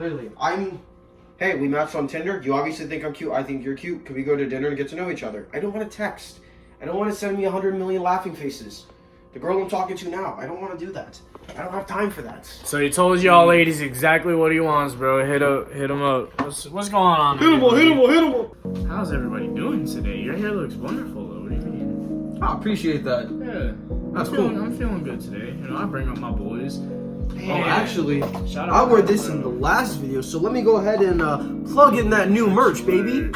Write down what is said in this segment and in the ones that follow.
Literally. Hey, we matched on Tinder. You obviously think I'm cute. I think you're cute. Can we go to dinner and get to know each other? I don't want to text. I don't want to send me 100 million laughing faces. The girl I'm talking to now, I don't want to do that. I don't have time for that. So he told y'all ladies exactly what he wants, bro. Hit him up. What's going on? Hit him up. How's everybody doing today? Your hair looks wonderful, though. What do you mean? I appreciate that. Yeah. That's cool. I'm feeling good today. You know, I bring up my boys. Oh, actually, Shout out I wore to this bro. in the last video, so let me go ahead and plug in that new merch, baby.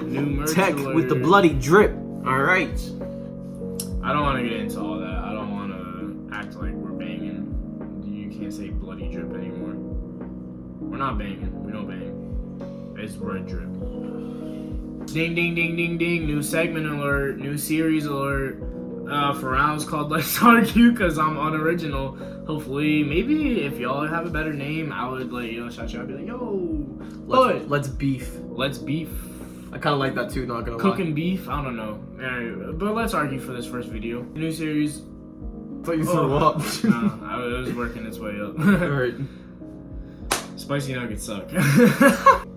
New merch Tech alert. with the bloody drip. All right. I don't want to get into all that. I don't want to act like we're banging. You can't say bloody drip anymore. We're not banging. We don't bang. It's red drip. Ding, ding, ding, ding, ding. New segment alert. New series alert. For rounds called Let's Argue, because I'm unoriginal. Hopefully, maybe if y'all have a better name, I would shout you out and be like, yo, Let's beef. let's beef. I kind of like that too, not gonna lie. Cooking beef? I don't know. Alright, but let's argue for this first video. New series. Thought you threw up. No, it was working its way up. Alright. Spicy nuggets suck.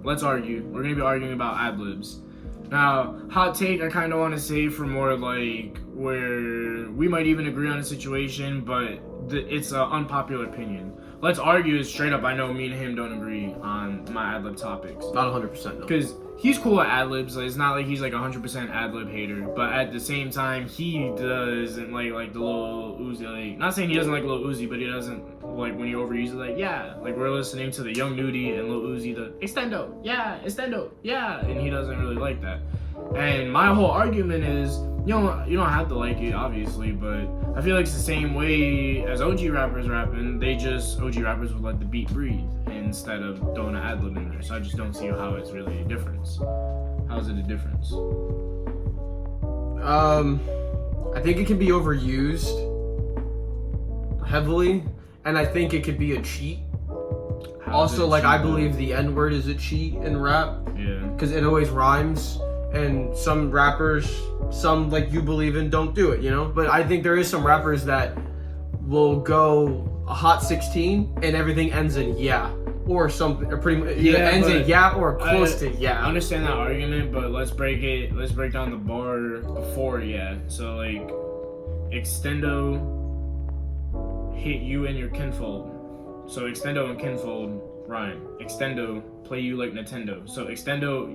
Let's argue. We're gonna be arguing about Adlibs. Now, hot take, I kind of want to say for more like where we might even agree on a situation, but it's an unpopular opinion. Let's argue is straight up. I know me and him don't agree on my Adlib topics. Not 100%, no. Because he's cool at Adlibs. Like, it's not like he's like 100% Adlib hater, but at the same time, he doesn't like the Lil Uzi. Like, not saying he doesn't like Lil Uzi, but he doesn't like when you overuse it. Like, yeah, like we're listening to the Young Nudie and Lil Uzi, the Extendo, yeah, and he doesn't really like that. And my whole argument is, you don't have to like it, obviously, but I feel like it's the same way as OG rappers rapping. OG rappers would let the beat breathe instead of throwing an ad-lib in there. So I just don't see how it's really a difference. How is it a difference? I think it can be overused heavily, and I think it could be a cheat. Also, like, I believe the N-word is a cheat in rap. Yeah. Because it always rhymes, and some rappers, some like you believe in, don't do it, you know? But I think there is some rappers that will go a hot 16 and everything ends in yeah. Or something, or pretty much, ends in yeah or close to yeah. I understand that argument, but let's break down the bar before yeah. So, like, Extendo hit you and your kinfold. So Extendo and kinfold rhyme. Extendo, play you like Nintendo. So Extendo,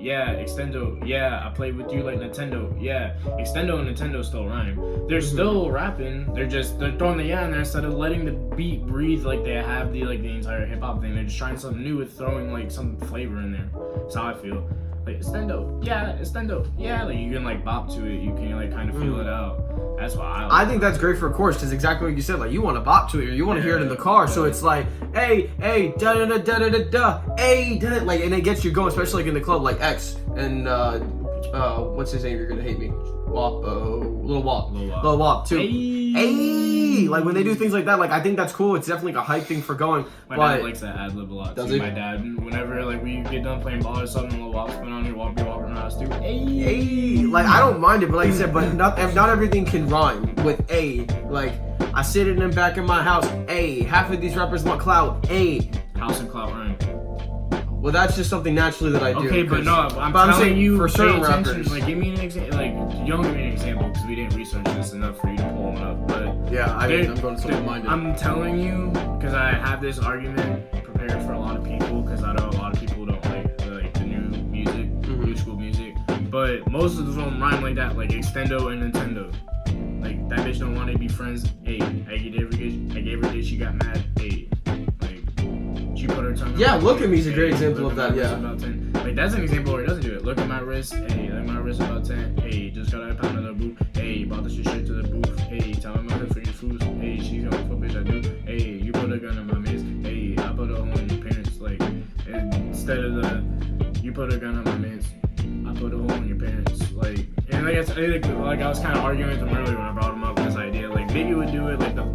yeah, I play with you like Nintendo, yeah. Extendo and Nintendo still rhyme. They're still rapping. They're throwing the yeah in there instead of letting the beat breathe like they have the entire hip hop thing. They're just trying something new with throwing like some flavor in there. That's how I feel. Like Extendo, yeah. Like you can like bop to it. You can like kind of feel it out. That's why I think that's great for a chorus, because exactly what you said, like you want to bop to it or you want to hear it in the car, so it's like hey da da da da da da da hey da, like, and it gets you going, especially like in the club, like X and what's his name, you're gonna hate me, Lil Wop too. Hey, like when they do things like that, like I think that's cool. It's definitely like a hype thing for going. My dad likes that ad lib a lot. Does too. he? My dad, whenever like we get done playing ball or something, Lil Wop's been on here, walking around the house too. Hey, like I don't mind it, but like you said, but not everything can rhyme with a. Like I sit in the back of my house. A, half of these rappers want clout. A, house and clout rhyme. Well, that's just something naturally that I do. Okay, but no, I'm telling you, for certain pay attention. rappers. Like, give me an example. Like, you don't give me an example because we didn't research this enough for you to pull one up. But yeah, I'm going to someone-minded. I'm telling you because I have this argument prepared for a lot of people because I know a lot of people don't like the new music, new school music. But most of them rhyme like that, like Extendo and Nintendo. Like that bitch don't want to be friends. Hey, I gave her this. She got mad. Hey. She put her tongue. Yeah, look at me is a great example of that. Yeah. About 10. Like that's an example where it doesn't do it. Look at my wrist. Hey, like my wrist about 10. Hey, just got a pound of the boot. Hey, bought this shit straight to the booth. Hey, tell me my hood for your foods. Hey, she's gonna fuck bitch I do. Hey, you put a gun in my mans. Hey, I put a hole in your parents. Like instead of the you put a gun on my mans, I put a hole in your parents. Like and like I was kind of arguing with him earlier when I brought him up this idea. Like Biggie would do it like the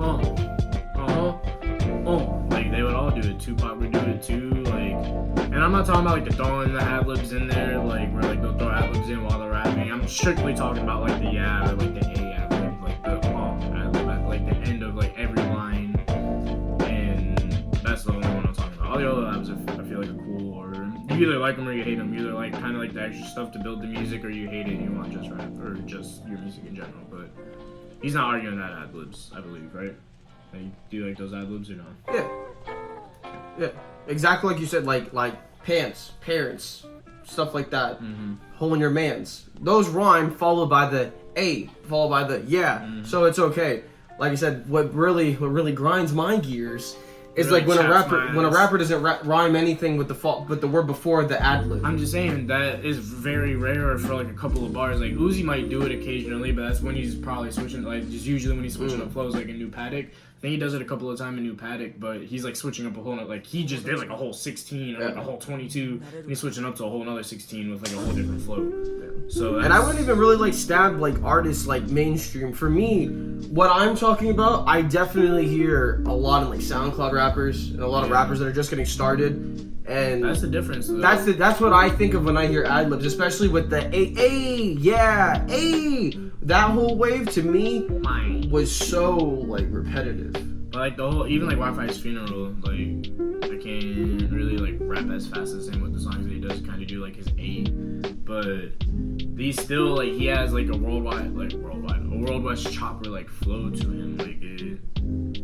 like they would all do it. Tupac would do it too. Like, and I'm not talking about like the throwing the ad-libs in there, like where like they'll throw ad-libs in while they're rapping. I'm strictly talking about like the yeah or like the A ad-lib, like the ad-lib at like the end of like every line, and that's the only one I'm talking about. All the other ad-libs I feel feel like a cool, or you either like him or you hate him. You either like kind of like the extra stuff to build the music, or you hate it and you want just rap or just your music in general. But he's not arguing that Adlibs, I believe, right? Like, do you like those Adlibs or no? Yeah, exactly like you said, like pants, parents, stuff like that. Hole in your mans. Those rhyme followed by the A, followed by the so it's okay. Like I said, what really grinds my gears is Really like when a rapper doesn't rhyme anything with the word before the ad lib. I'm just saying that is very rare for like a couple of bars. Like Uzi might do it occasionally, but that's when he's probably switching. Like just usually when he's switching up flows, like a new Paddock. I think he does it a couple of times in New Paddock, but he's like switching up a whole. Like he just did like a whole 16 or like a whole 22, and he's switching up to a whole another 16 with like a whole different flow. So and I wouldn't even really like stab like artists like mainstream. For me, what I'm talking about, I definitely hear a lot of like SoundCloud rappers and a lot of rappers that are just getting started. And that's the difference. Though. That's what I think of when I hear ad-libs, especially with the that whole wave to me was so like repetitive. But like the whole, even like Wi-Fi's funeral, like I can't really like rap as fast as him with the songs that he does. Kind of do like his but these still like he has like a worldwide chopper like flow to him. Like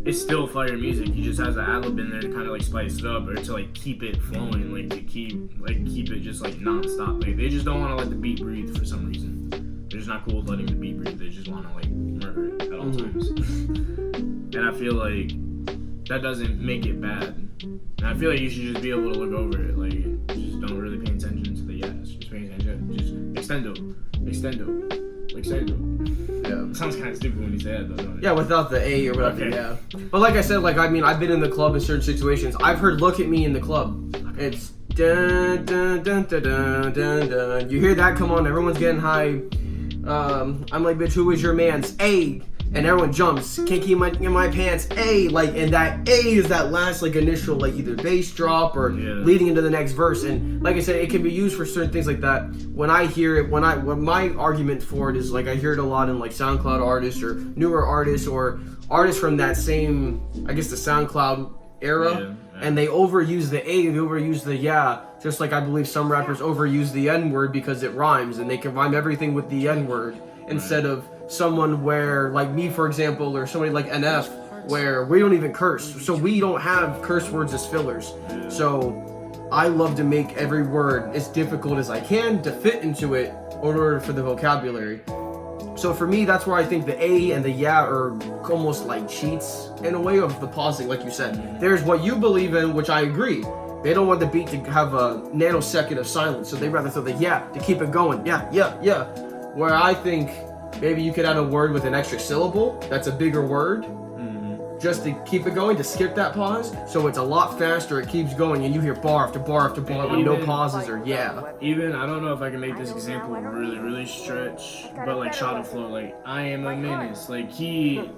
it's still fire music. He just has the ad-lib in there to kind of like spice it up or to like keep it flowing, like to keep it just like non-stop. Like they just don't want to let the beat breathe for some reason. They're just not cool with letting the beat breathe. They just want to like murder it at all times. And I feel like that doesn't make it bad. And I feel like you should just be able to look over it. Like just don't really pay attention to the just pay attention. Just extendo. Yeah. It sounds kind of stupid when you say that, though. Yeah, without the A or whatever. Okay. Yeah. But like I said, like I mean, I've been in the club in certain situations. I've heard "Look at Me" in the club. It's dun dun dun dun dun dun dun. You hear that? Come on, everyone's getting high. I'm like, bitch, who is your man's A? And everyone jumps. Can't keep in my pants. A, like, and that A is that last like initial like either bass drop or leading into the next verse. And like I said, it can be used for certain things like that. When I hear it, when my argument for it is like I hear it a lot in like SoundCloud artists or newer artists or artists from that same, I guess the SoundCloud era, and they overuse the A, they overuse the just like I believe some rappers overuse the N-word because it rhymes and they can rhyme everything with the N-word instead of someone where, like me for example, or somebody like NF, where we don't even curse, so we don't have curse words as fillers. So I love to make every word as difficult as I can to fit into it in order for the vocabulary. So for me, that's where I think the A and the are almost like cheats in a way of the pausing, like you said. There's what you believe in, which I agree. They don't want the beat to have a nanosecond of silence, so they'd rather throw the to keep it going. Yeah. Where I think maybe you could add a word with an extra syllable that's a bigger word, just to keep it going, to skip that pause, so it's a lot faster, it keeps going, and you hear bar after bar after bar with no pauses or Even, I don't know if I can make this example really stretch, but like Shot of Flow, like, I am a menace, like, he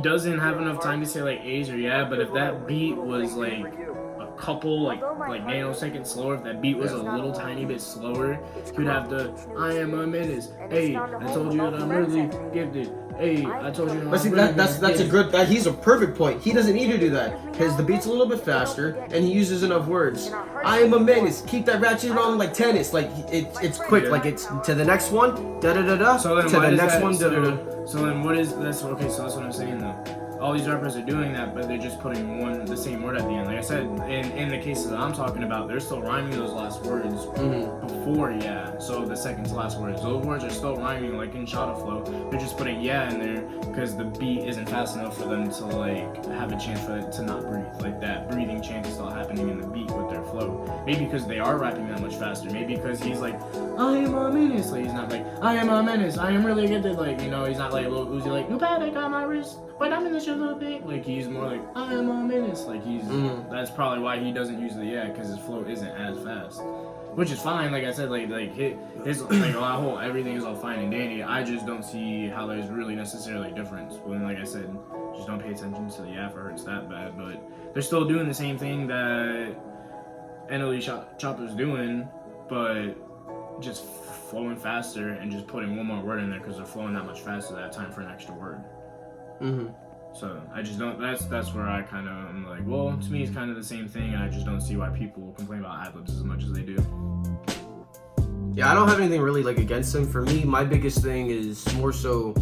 doesn't have enough time to say like A's or but if that beat was like a couple like nanoseconds slower, if that beat was a little tiny bit slower, you'd have to I am a menace. Hey, I told you that I'm really gifted. Hey, I told you. But see, that's a good. He's a perfect point. He doesn't need to do that because the beat's a little bit faster and he uses enough words. I am a menace. Keep that ratchet on like tennis. Like it's quick. Like it's to the next one. Da da da da. So then to the next one. Da da da. So then what is that's okay? So that's what I'm saying though. All these rappers are doing that, but they're just putting the same word at the end. Like I said, in the cases that I'm talking about, they're still rhyming those last words before so the second to last words. Those words are still rhyming like in Shot of Flow. They're just putting in there because the beat isn't fast enough for them to like have a chance for it to not breathe. Like that breathing chance is still happening in the beat with their flow. Maybe because they are rapping that much faster. Maybe because he's like, I am a menace. Like he's not like, I am a menace. I am really gifted. Like, you know, he's not like Lil Uzi like, new Paddock on my wrist. But I'm in the sugar thing. Like he's more like I am a menace. Like he's that's probably why he doesn't use the because his flow isn't as fast, which is fine. Like I said, like his like whole everything is all fine and dandy. I just don't see how there's really necessarily a difference. When like I said, just don't pay attention to the for it's that bad. But they're still doing the same thing that NLE Chopper's doing, but just flowing faster and just putting one more word in there because they're flowing that much faster. That time for an extra word. So I just don't. That's where I kind of am like, well, to me it's kind of the same thing, and I just don't see why people complain about Adlibs as much as they do. Yeah, I don't have anything really like against them. For me, my biggest thing is more so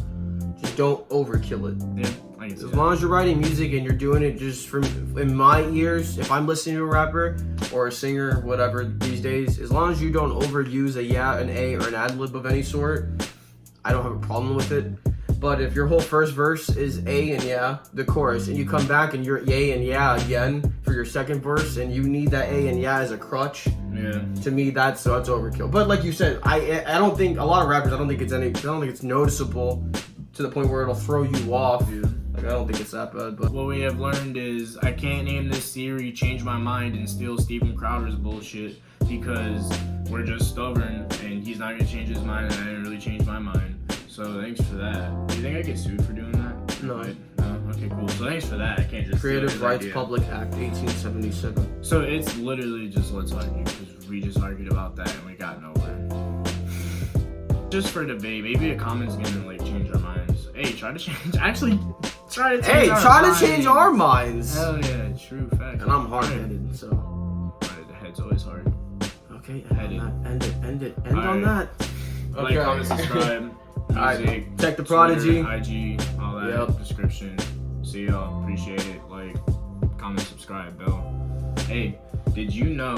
just don't overkill it. Yeah, I can see As that. long as you're writing music and you're doing it just from in my ears, if I'm listening to a rapper or a singer, whatever these days, as long as you don't overuse a yeah, an A, or an ad lib of any sort, I don't have a problem with it. But if your whole first verse is A and yeah, the chorus, and you come back and you're yay and yeah again for your second verse, and you need that A and yeah as a crutch, Yeah. to me that's overkill. But like you said, I don't think a lot of rappers, I don't think it's noticeable to the point where it'll throw you off. Yeah. Like I don't think it's that bad. But What we have learned is I can't name this theory, change my mind, and steal Steven Crowder's bullshit because we're just stubborn, and he's not gonna change his mind, and I didn't really change my mind. So thanks for that. Do you think I get sued for doing that? No. No? Okay, cool. So thanks for that. I can't just steal Creative his Rights idea. Public Act 1877. So it's literally just let's argue because we just argued about that and we got nowhere. Just for debate, maybe a comment's gonna like change our minds. Hey, try to change. Actually, try to change. Hey, our try minds. to change our minds. Hell yeah, true fact. And I'm hard-headed, so. The head's always hard. Okay, Headed. end it. End on Alright. that. Like, comment, subscribe. Alright, Music. check the Prodigy. Twitter, IG, all that. Yep. Description. See y'all. Appreciate it. Like, comment, subscribe, bell. Hey, did you know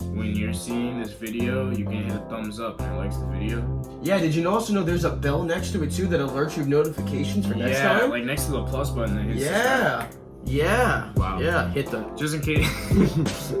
when you're seeing this video, you can hit a thumbs up and it likes the video? Yeah, did you also know there's a bell next to it too that alerts you of notifications for next Yeah, time? like next to the plus button that hits Yeah. subscribe. Yeah. Wow. Yeah, hit the. Just in case.